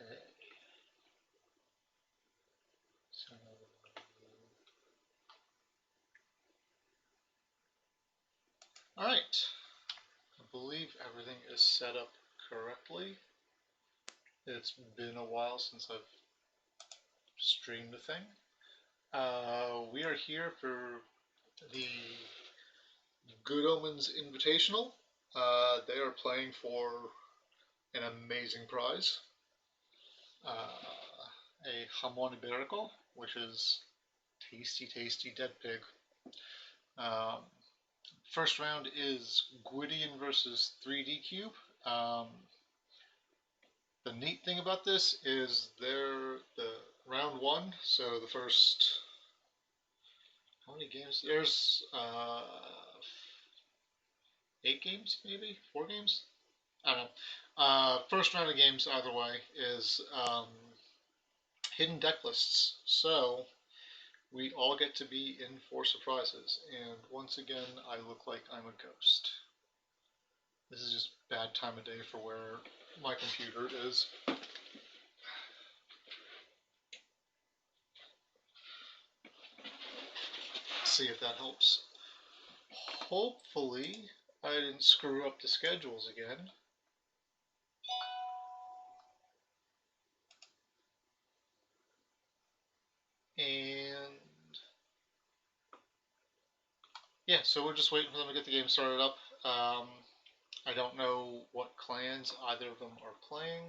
Okay. So, all right. I believe everything is set up correctly. It's been a while since I've streamed the thing. We are here for the Good Omens Invitational. They are playing for an amazing prize. A jamon iberico, which is tasty, tasty dead pig. Um, First round is Gwydion versus 3dCube. The neat thing about this is they're the round one, so the first, how many games? There's 8 games, maybe 4 games. I don't know. First round of games, either way, is hidden deck lists. So we all get to be in for surprises. And once again, I look like I'm a ghost. This is just bad time of day for where my computer is. See if that helps. Hopefully, I didn't screw up the schedules again. And yeah, so we're just waiting for them to get the game started up. I don't know what clans either of them are playing.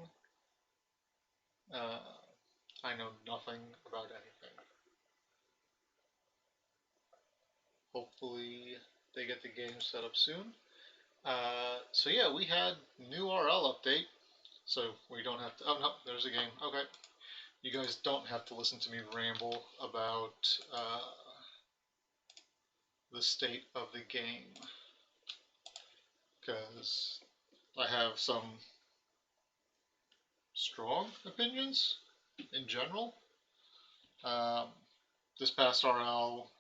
I know nothing about anything. Hopefully they get the game set up soon. So yeah, we had new RL update, so we don't have to. Oh no, there's a game. Okay, you guys don't have to listen to me ramble about the state of the game, because I have some strong opinions in general. Um, this past RL,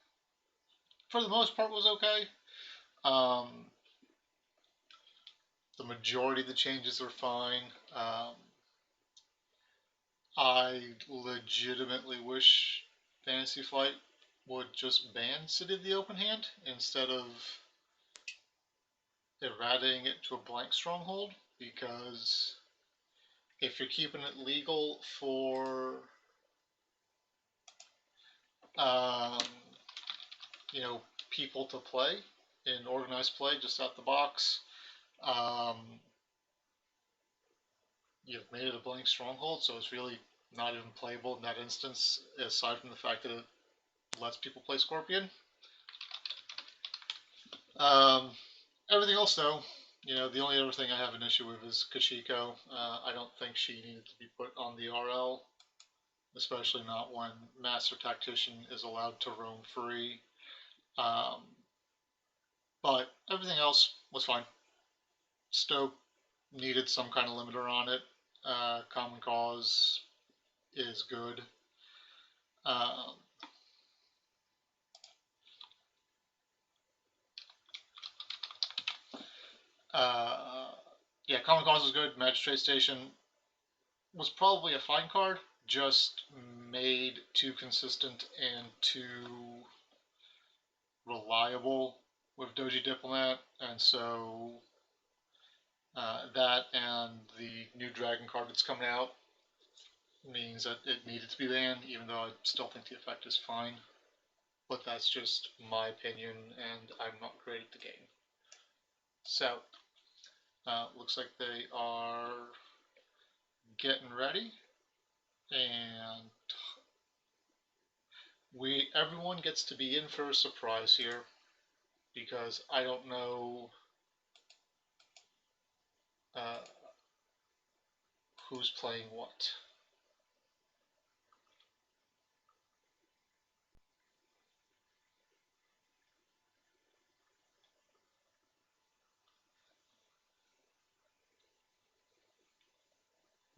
for the most part, was okay. The majority of the changes are fine. I legitimately wish Fantasy Flight would just ban City of the Open Hand instead of eradicating it to a blank stronghold, because if you're keeping it legal for um, people to play in organized play just out the box, you've made it a blank stronghold, so it's really not even playable in that instance, aside from the fact that it lets people play Scorpion. Everything else, though, the only other thing I have an issue with is Kashiko. I don't think she needed to be put on the RL, especially not when Master Tactician is allowed to roam free. But everything else was fine. Stoke needed some kind of limiter on it. Common Cause is good. Yeah, Common Cause is good. Magistrate Station was probably a fine card, just made too consistent and too reliable with Doji Diplomat, and so that and the new Dragon card that's coming out means that it needed to be banned, even though I still think the effect is fine. But that's just my opinion, and I'm not great at the game. So, looks like they are getting ready, and everyone gets to be in for a surprise here, because I don't know who's playing what.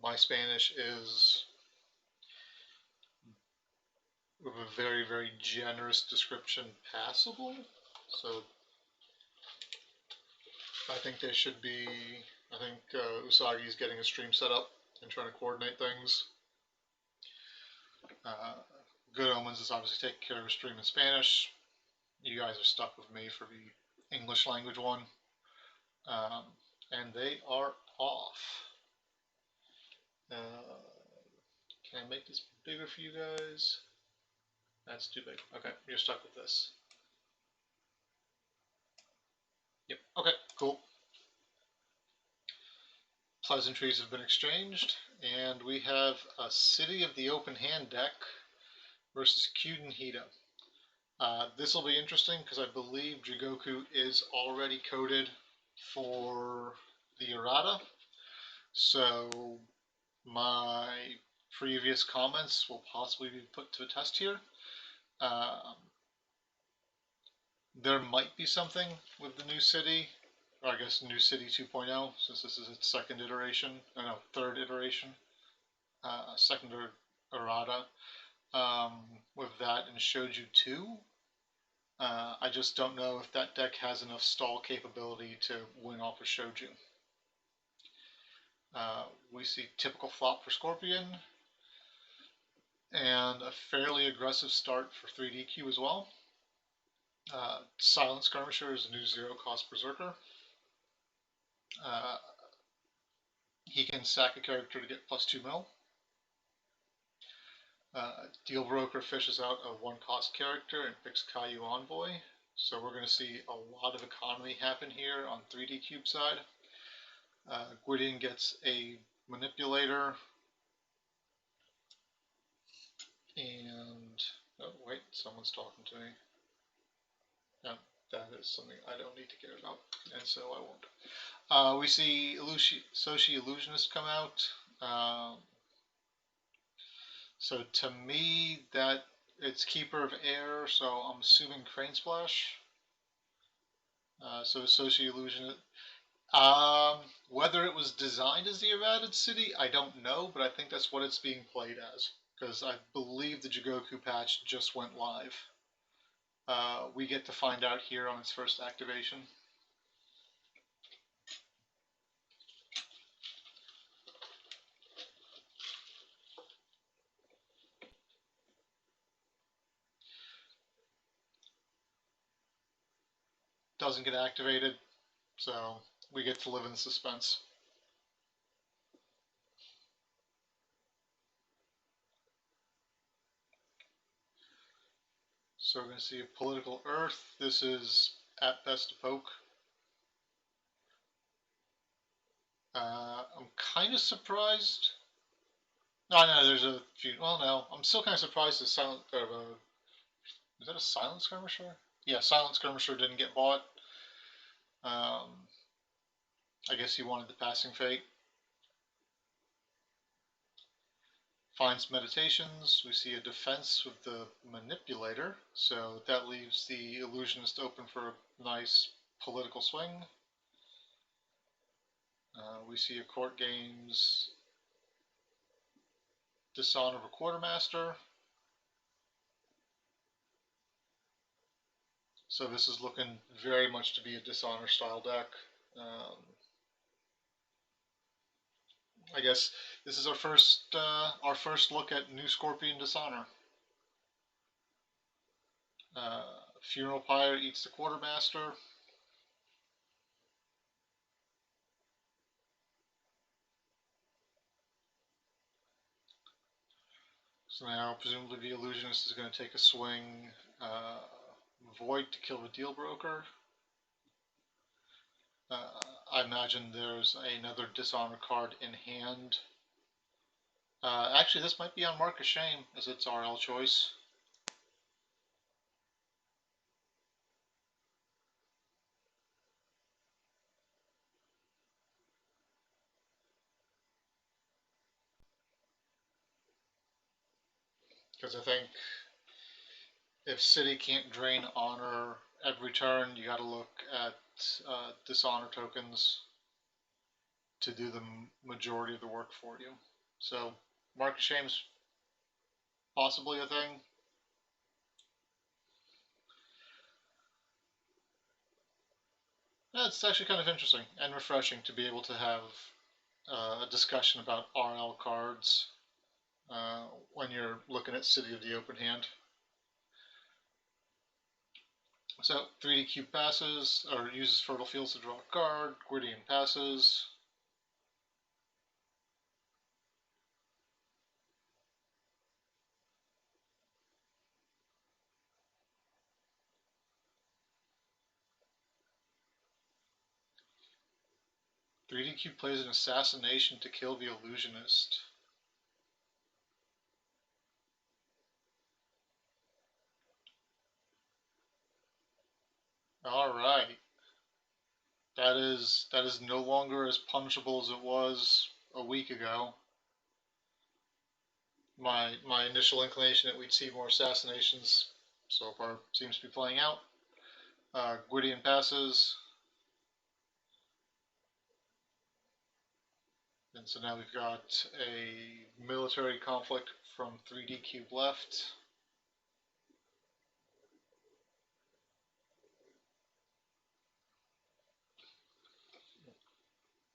My Spanish is, with a very, very generous description, passable. So I think they should be. I think Usagi's getting a stream set up and trying to coordinate things. Good Omens is obviously taking care of a stream in Spanish. You guys are stuck with me for the English language one. And they are off. Can I make this bigger for you guys? That's too big. Okay, you're stuck with this. Yep, okay, cool. Pleasantries have been exchanged, and we have a City of the Open Hand deck versus Gwydion. This will be interesting because I believe Jigoku is already coded for the errata, so my previous comments will possibly be put to a test here. There might be something with the new city, or I guess new city 2.0, since this is its second iteration, third iteration, second errata. With that and Shoju 2, I just don't know if that deck has enough stall capability to win off of Shoju. We see typical flop for Scorpion, and a fairly aggressive start for 3dCube as well. Silent Skirmisher is a new 0-cost Berserker. He can sack a character to get +2 mil. Deal Broker fishes out a 1-cost character and picks Caillou Envoy. So we're going to see a lot of economy happen here on 3dCube side. Gwydion gets a Manipulator. And, oh wait, someone's talking to me. No, that is something I don't need to care about, and so I won't. We see Soshi Illusionist come out. So to me, that it's Keeper of Air, so I'm assuming Crane Splash. So Soshi Illusionist. Whether it was designed as the errated city, I don't know, but I think that's what it's being played as, because I believe the Jigoku patch just went live. We get to find out here on its first activation. Doesn't get activated, so we get to live in suspense. So we're going to see a Political Earth. This is at best a poke. I'm kind of surprised. No, there's a few. Well, no, I'm still kind of surprised that Silent. Is that a Silent Skirmisher? Yeah, Silent Skirmisher didn't get bought. I guess he wanted the Passing Fate. Finds Meditations. We see a defense with the Manipulator, so that leaves the Illusionist open for a nice political swing. We see a Court Games Dishonor of a Quartermaster. So this is looking very much to be a Dishonor style deck. I guess this is our first look at new Scorpion Dishonor. Funeral Pyre eats the Quartermaster. So now presumably the Illusionist is going to take a swing. Void to kill the Deal Broker. I imagine there's another Dishonor card in hand. Actually, this might be on Mark of Shame, as it's RL choice. Because I think if City can't drain honor every turn, you got to look at Dishonor tokens to do the majority of the work for you. So, Mark of Shame's possibly a thing. Yeah, it's actually kind of interesting and refreshing to be able to have a discussion about RL cards when you're looking at City of the Open Hand. So 3dCube passes, or uses Fertile Fields to draw a card. Gwydion passes. "3dCube plays an assassination to kill the illusionist." Alright. That is no longer as punishable as it was a week ago. My initial inclination that we'd see more assassinations so far seems to be playing out. Gwydion passes. And so now we've got a military conflict from 3dCube left.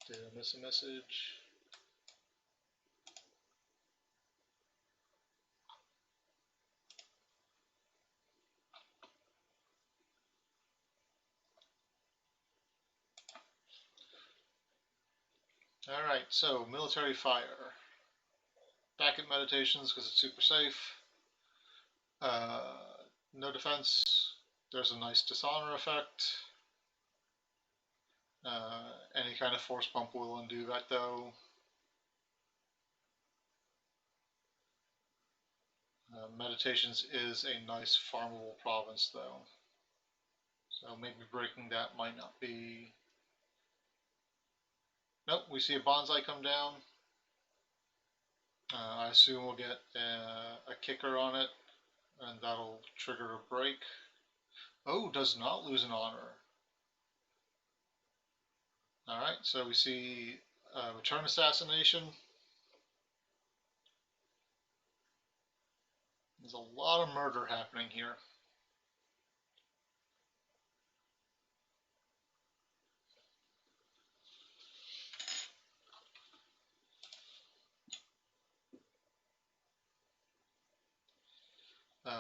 Did I miss a message? Alright, so military fire. Back at meditations because it's super safe. No defense. There's a nice dishonor effect. Any kind of force pump will undo that though. Meditations is a nice farmable province though. So maybe breaking that might not be... Nope, we see a bonsai come down. I assume we'll get a kicker on it, and that'll trigger a break. Oh, does not lose an honor. Alright, so we see return assassination. There's a lot of murder happening here.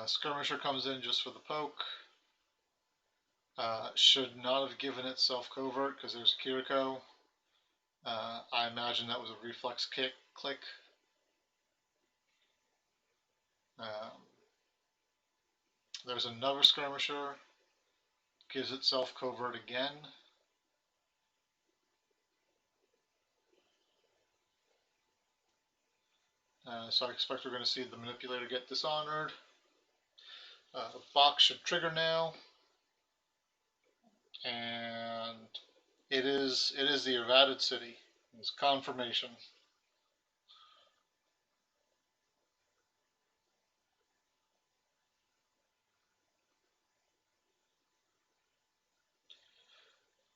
Skirmisher comes in just for the poke. Should not have given itself covert because there's Kiriko. I imagine that was a reflex click. There's another skirmisher. Gives itself covert again. So I expect we're going to see the manipulator get dishonored. The box should trigger now. And it is the evaded city. It's confirmation.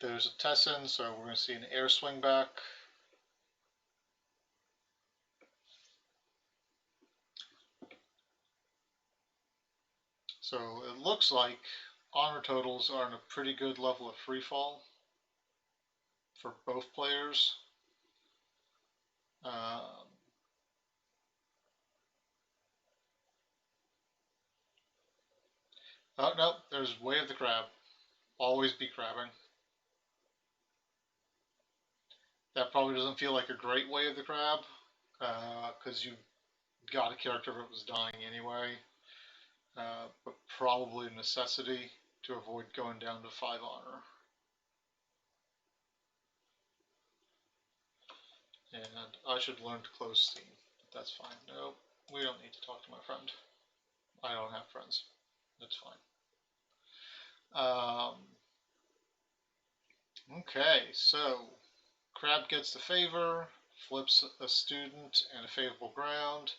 There's a Tessin, so we're going to see an air swing back. So it looks like honor totals are in a pretty good level of free fall for both players. Oh, no, there's Way of the Crab. Always be crabbing. That probably doesn't feel like a great Way of the Crab, because you got a character that was dying anyway, but probably a necessity to avoid going down to 5 honor. And I should learn to close Steam, but that's fine. Nope, we don't need to talk to my friend. I don't have friends. That's fine. Okay, so Crab gets the favor, flips a student and a favorable ground,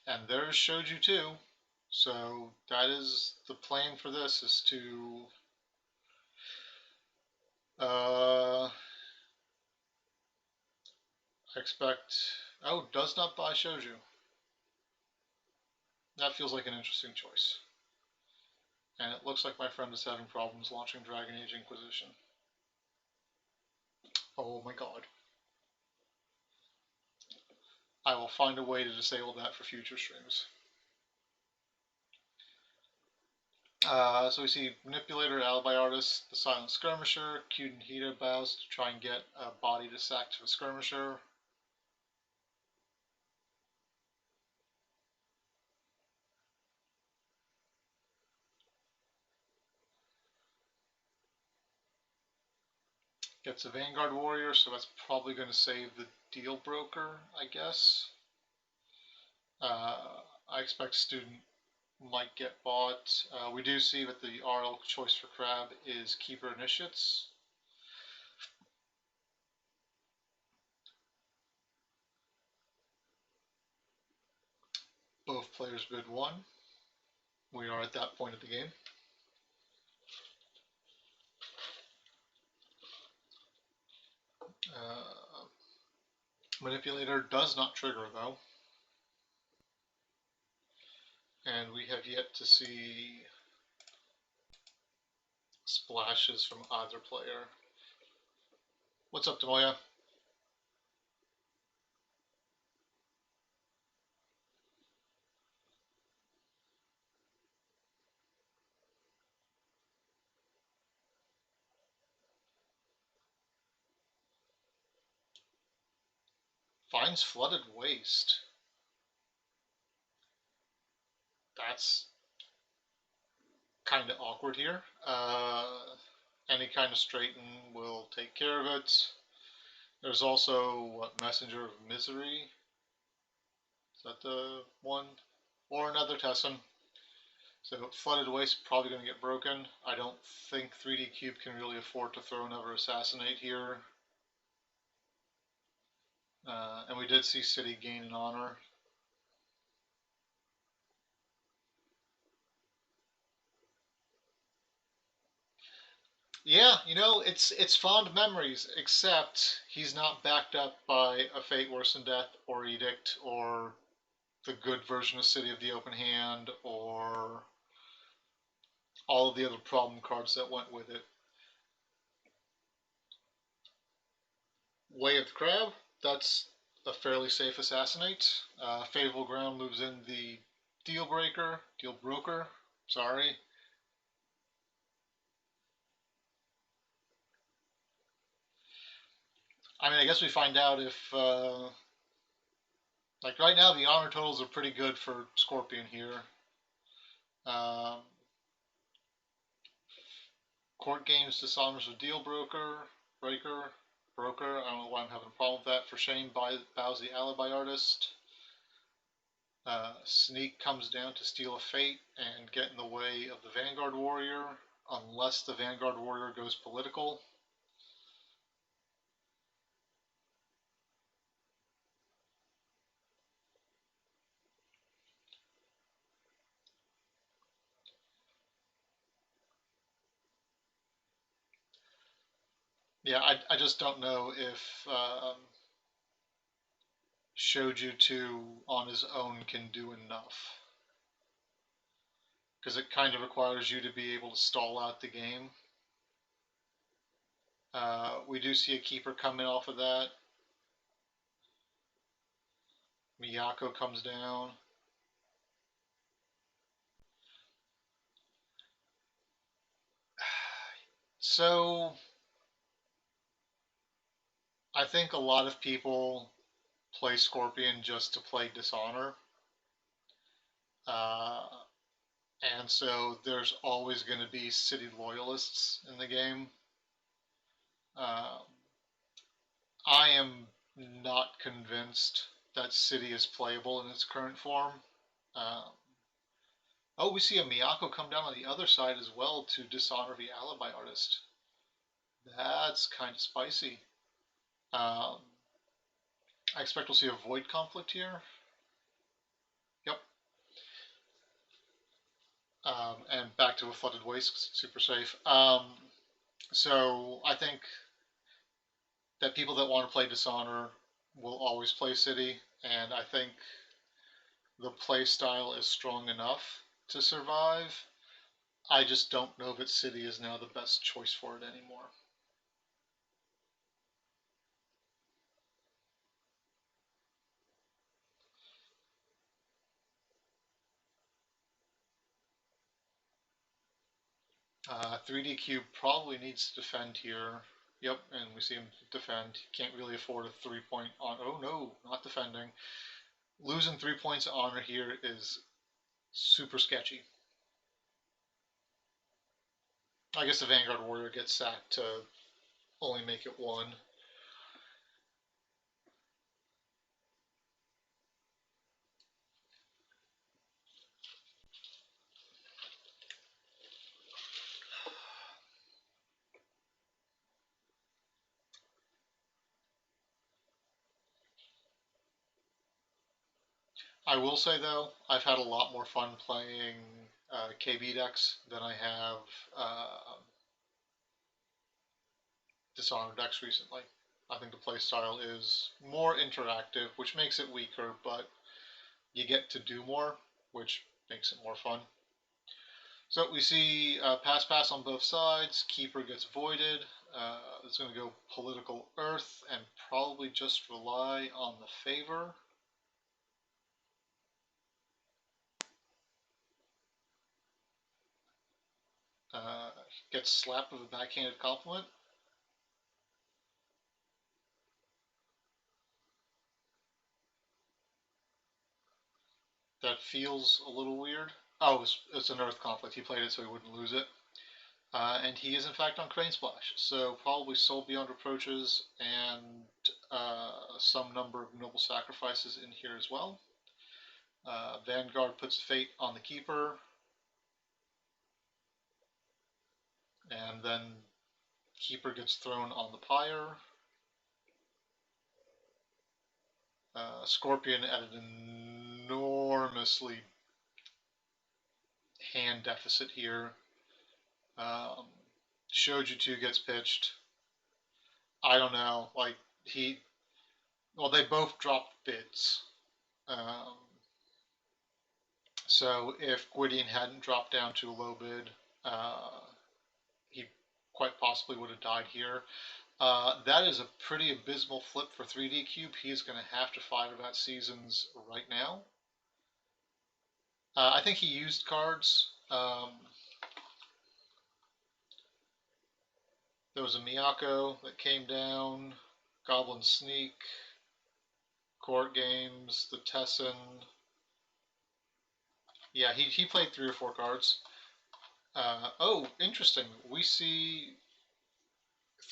and there's Shoju too. So that is the plan for this, is to I expect... Oh, does not buy Shoju. That feels like an interesting choice. And it looks like my friend is having problems launching Dragon Age Inquisition. Oh my god. I will find a way to disable that for future streams. So we see Manipulator, Alibi Artist, the Silent Skirmisher, Cute and Hita bows to try and get a body to sack to the Skirmisher. Gets a Vanguard Warrior, so that's probably going to save the Deal Broker, I guess. I expect Student might get bought. We do see that the RL choice for Crab is Keeper Initiates. Both players bid 1. We are at that point of the game. Manipulator does not trigger though. And we have yet to see splashes from either player. What's up, Demoya? Finds Flooded Waste. That's kind of awkward here. Any kind of straighten will take care of it. There's also Messenger of Misery. Is that the one? Or another Tessin. So Flooded Waste probably going to get broken. I don't think 3dCube can really afford to throw another Assassinate here. And we did see City gain an honor. Yeah, you know, it's fond memories, except he's not backed up by a Fate Worse Than Death or Edict or the good version of City of the Open Hand or all of the other problem cards that went with it. Way of the Crab, that's a fairly safe Assassinate. Favorable Ground moves in the Deal Broker, sorry. I mean, I guess we find out if, like right now, the honor totals are pretty good for Scorpion here. Court Games dishonors a Deal Broker. I don't know why I'm having a problem with that. For shame, bows the Alibi Artist. Sneak comes down to steal a Fate and get in the way of the Vanguard Warrior, unless the Vanguard Warrior goes political. Yeah, I just don't know if Shoju 2 on his own can do enough. Because it kind of requires you to be able to stall out the game. We do see a keeper coming off of that. Miyako comes down. So, I think a lot of people play Scorpion just to play Dishonor. And so there's always going to be City loyalists in the game. I am not convinced that City is playable in its current form. Oh, we see a Miyako come down on the other side as well to dishonor the Alibi Artist. That's kind of spicy. I expect we'll see a Void conflict here. Yep. And back to a Flooded Waste because it's super safe. So I think that people that want to play Dishonor will always play City, and I think the play style is strong enough to survive. I just don't know that City is now the best choice for it anymore. 3dCube probably needs to defend here. Yep, and we see him defend. He can't really afford a 3-point on. Oh no, not defending. Losing 3 points of honor here is super sketchy. I guess the Vanguard Warrior gets sacked to only make it 1. I will say though, I've had a lot more fun playing KB decks than I have Dishonored decks recently. I think the playstyle is more interactive, which makes it weaker, but you get to do more, which makes it more fun. So we see pass on both sides. Keeper gets voided. It's going to go political earth and probably just rely on the favor. Gets slapped with a backhanded compliment. That feels a little weird. Oh, it's an earth conflict. He played it so he wouldn't lose it. And he is in fact on Crane Splash, so probably Soul Beyond Reproaches and some number of noble sacrifices in here as well. Vanguard puts Fate on the Keeper, and then Keeper gets thrown on the Pyre. Scorpion at an enormously hand deficit here. Shoju 2 gets pitched. I don't know, like well, they both dropped bids. So if Gwydion hadn't dropped down to a low bid, he quite possibly would have died here. That is a pretty abysmal flip for 3dCube. He's going to have to fire that Seasons right now. I think he used cards. There was a Miyako that came down, Goblin Sneak, Court Games, the Tessin. Yeah, he played 3 or 4 cards. Oh, interesting. We see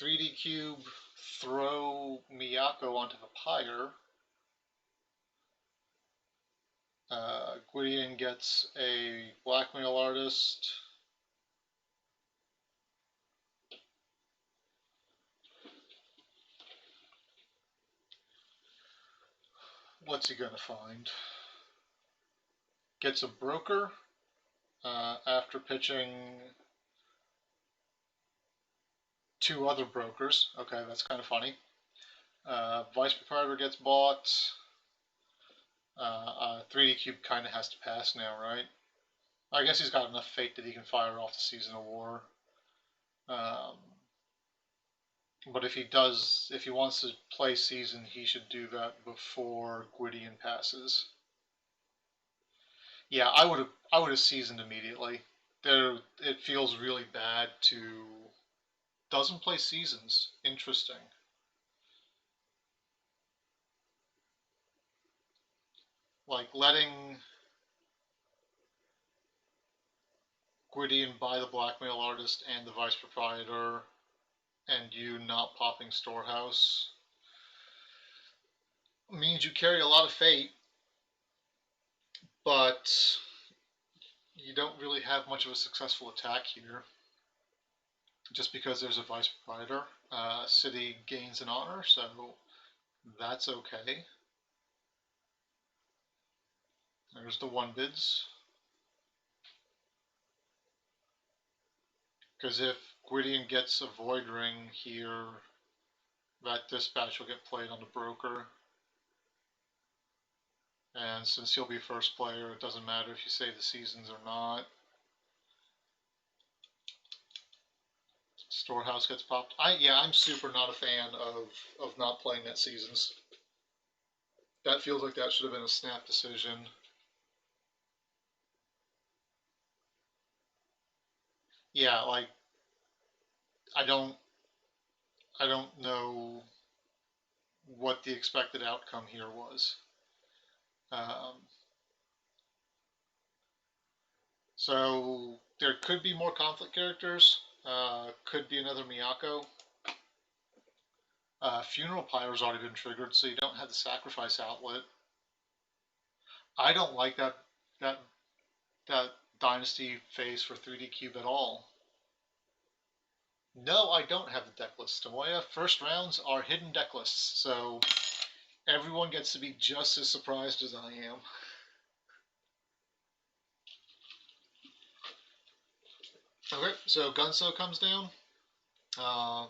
3dCube throw Miyako onto the Pyre. Gwydion gets a Blackmail Artist. What's he gonna find? Gets a Broker after pitching 2 other brokers. Okay, that's kind of funny. Vice Proprietor gets bought. 3dCube kind of has to pass now, right? I guess he's got enough Fate that he can fire off the Season of War. But if he wants to play Season, he should do that before Gwydion passes. Yeah, I would have Seasoned immediately. It feels really bad to doesn't play Seasons. Interesting. Like letting Gwydion buy the Blackmail Artist and the Vice Proprietor, and you not popping Storehouse means you carry a lot of Fate, but you don't really have much of a successful attack here. Just because there's a Vice Proprietor, City gains an honor, so that's okay. There's the 1 bids. Because if Gwydion gets a Void Ring here, that Dispatch will get played on the Broker. And since he'll be first player, it doesn't matter if you save the Seasons or not. Storehouse gets popped. I'm super not a fan of not playing that Seasons. That feels like that should have been a snap decision. yeah, like I don't I don't know what the expected outcome here was. Um, so there could be more conflict characters. Could be another Miyako. Funeral Pyro's already been triggered, so you don't have the sacrifice outlet. I don't like that that Dynasty phase for 3dCube at all. No, I don't have the deck list. Tomoya, first rounds are hidden deck lists, so everyone gets to be just as surprised as I am. Okay, so Gunso comes down.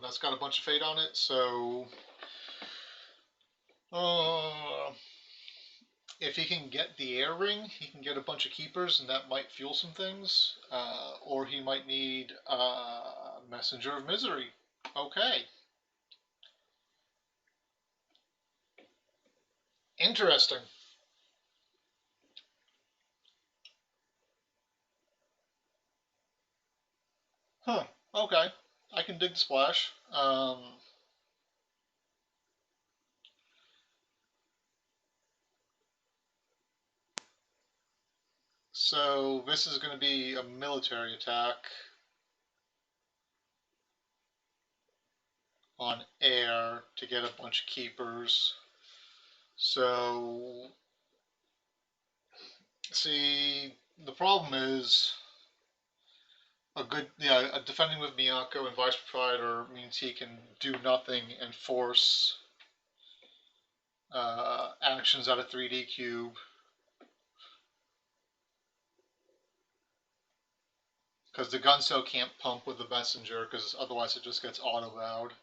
That's got a bunch of fate on it, so if he can get the air ring, he can get a bunch of keepers, and that might fuel some things. Or he might need Messenger of Misery. Okay. Interesting. Huh. Okay. I can dig the splash. So this is going to be a military attack on air to get a bunch of keepers. So, see, the problem is a defending with Miyako and Vice Proprietor means he can do nothing and force actions out of 3dCube. Because the Gunso can't pump with the Messenger, because otherwise it just gets auto-vowed.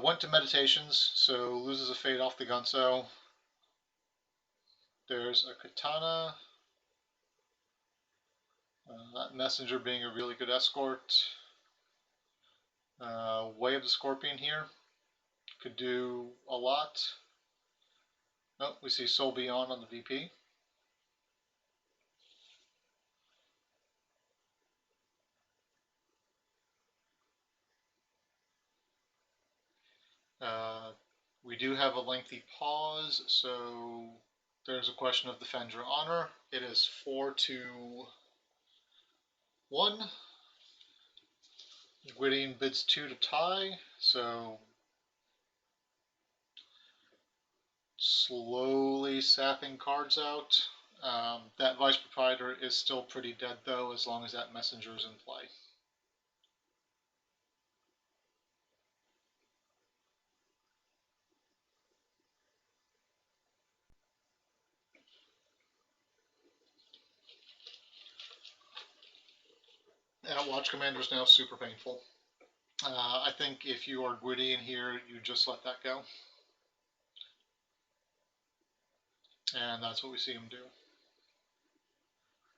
Went to Meditations, so loses a fate off the Gunso. There's a Katana. That Messenger being a really good escort. Way of the Scorpion here. Could do a lot. Oh, we see Soul Beyond on the VP. We do have a lengthy pause, so there's a question of Defend Your Honor. It is 4-1. Gwydion bids 2 to tie, so slowly sapping cards out. That Vice Proprietor is still pretty dead, though, as long as that Messenger is in play. And Watch Commander is now super painful. I think if you are Gwydion here, you just let that go. And that's what we see him do.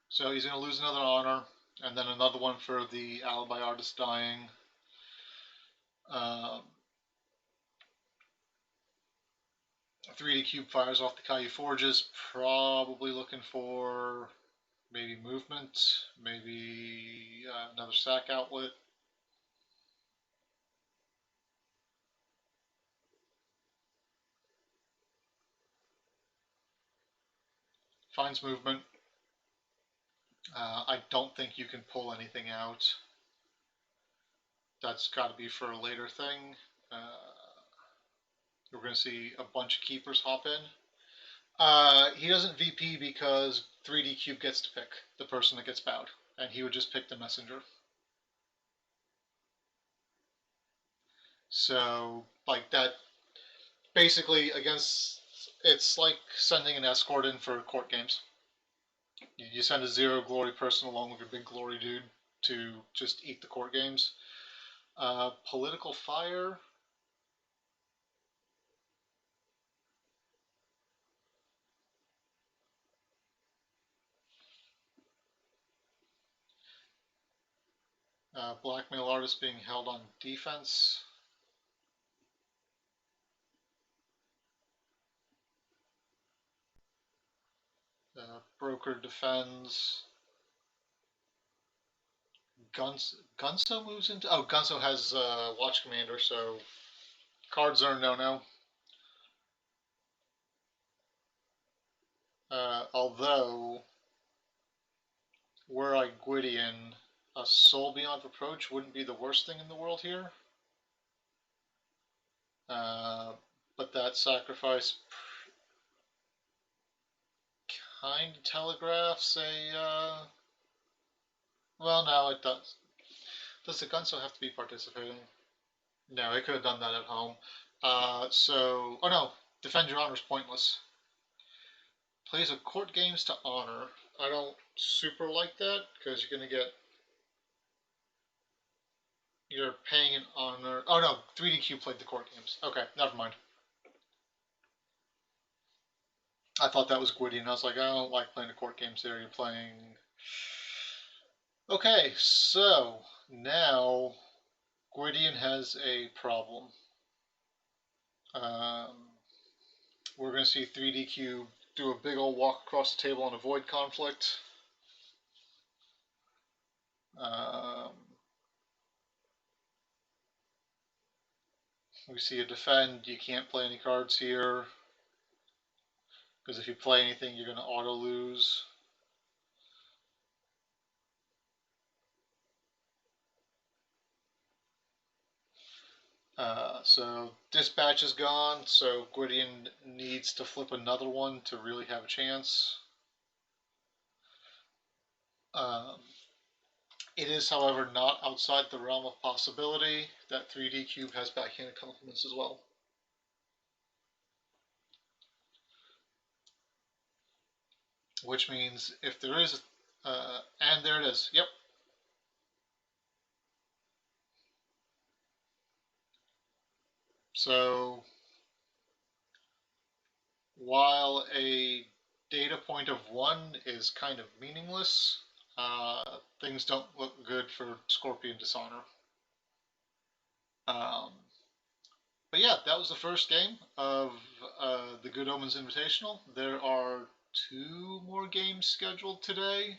So he's going to lose another honor, and then another one for the alibi artist dying. 3dCube fires off the Caillou Forges, probably looking for maybe movement, maybe another sack outlet. Finds movement. I don't think you can pull anything out. That's got to be for a later thing. We're going to see a bunch of keepers hop in. He doesn't VP because 3dCube gets to pick the person that gets bowed, and he would just pick the Messenger. So, like that, basically against, it's like sending an escort in for court games. You send a 0 glory person along with your big glory dude to just eat the court games. Political fire. Blackmail artist being held on defense. Broker defends. Gunso moves into. Oh, Gunso has Watch Commander, so cards are a no-no. Although, were I Gwydion, a Soul Beyond Reproach wouldn't be the worst thing in the world here. But that sacrifice kind of telegraphs a. Well, no, it does. Does the Gunso have to be participating? No, it could have done that at home. Oh no, Defend Your Honor is pointless. Plays a court games to honor. I don't super like that because you're going to get. You're paying an honor. Oh no, 3dCube played the court games. Okay, never mind. I thought that was Gwydion. I was like, I don't like playing the court games there. You're playing. Okay, so now Gwydion has a problem. We're going to see 3dCube do a big old walk across the table and avoid conflict. We see a defend. You can't play any cards here because if you play anything, you're going to auto lose. So Dispatch is gone, so Gwydion needs to flip another one to really have a chance. It is, however, not outside the realm of possibility that 3dCube has backhanded compliments as well. Which means if there is, and there it is, yep. So while a data point of 1 is kind of meaningless, things don't look good for Scorpion Dishonor. But yeah, that was the first game of the Good Omens Invitational. There are 2 more games scheduled today.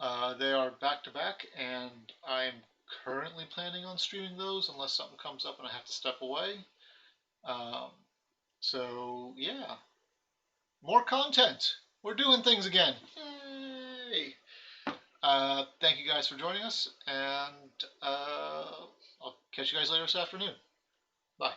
They are back-to-back, and I'm currently planning on streaming those unless something comes up and I have to step away. So yeah, more content. We're doing things again. Yay! Thank you guys for joining us, and I'll catch you guys later this afternoon. Bye.